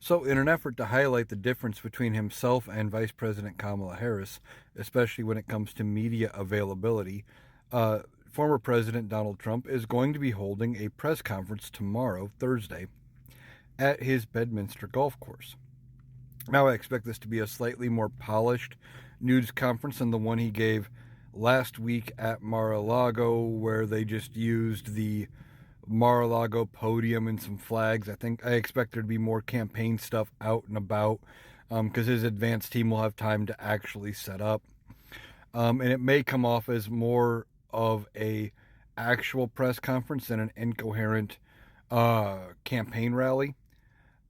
So, in an effort to highlight the difference between himself and Vice President Kamala Harris, especially when it comes to media availability, former President Donald Trump is going to be holding a press conference tomorrow, Thursday, at his Bedminster golf course. Now, I expect this to be a slightly more polished news conference than the one he gave last week at Mar-a-Lago, where they just used the Mar-a-Lago podium and some flags. I expect there to be more campaign stuff out and about because his advance team will have time to actually set up. And it may come off as more of a actual press conference than an incoherent campaign rally.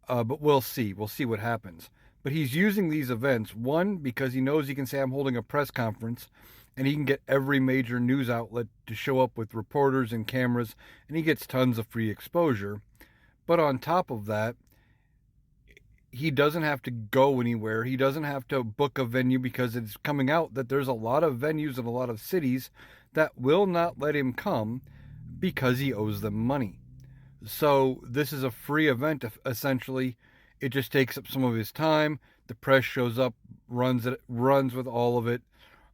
But we'll see. We'll see what happens. But he's using these events, one, because he knows he can say, I'm holding a press conference, and he can get every major news outlet to show up with reporters and cameras, and he gets tons of free exposure. But on top of that, he doesn't have to go anywhere. He doesn't have to book a venue because it's coming out that there's a lot of venues in a lot of cities that will not let him come because he owes them money. So this is a free event. Essentially, it just takes up some of his time. The press shows up, runs with all of it,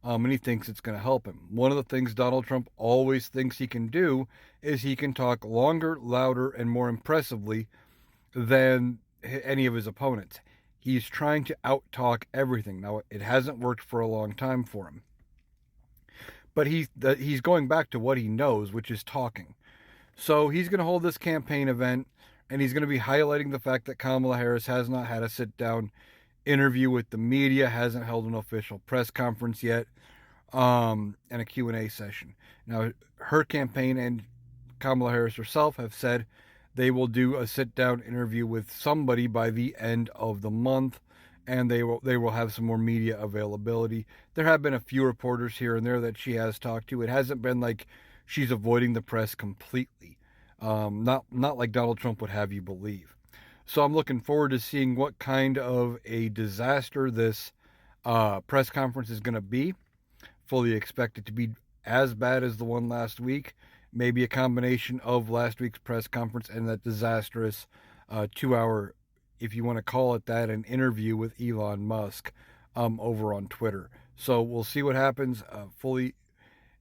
and he thinks it's going to help him. One of the things Donald Trump always thinks he can do is he can talk longer, louder, and more impressively than any of his opponents. He's trying to out-talk everything. Now, it hasn't worked for a long time for him, but he's going back to what he knows, which is talking. So he's going to hold this campaign event, and he's going to be highlighting the fact that Kamala Harris has not had a sit-down interview with the media, hasn't held an official press conference yet, and a Q&A session. Now, her campaign and Kamala Harris herself have said they will do a sit-down interview with somebody by the end of the month, and they will have some more media availability. There have been a few reporters here and there that she has talked to. It hasn't been like she's avoiding the press completely. Not like Donald Trump would have you believe. So I'm looking forward to seeing what kind of a disaster this press conference is going to be. Fully expect it to be as bad as the one last week. Maybe a combination of last week's press conference and that disastrous 2 hour, if you want to call it that, an interview with Elon Musk over on Twitter. So we'll see what happens. Fully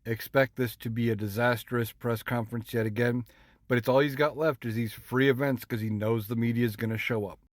expect this to be a disastrous press conference yet again. But it's all he's got left is these free events because he knows the media is going to show up.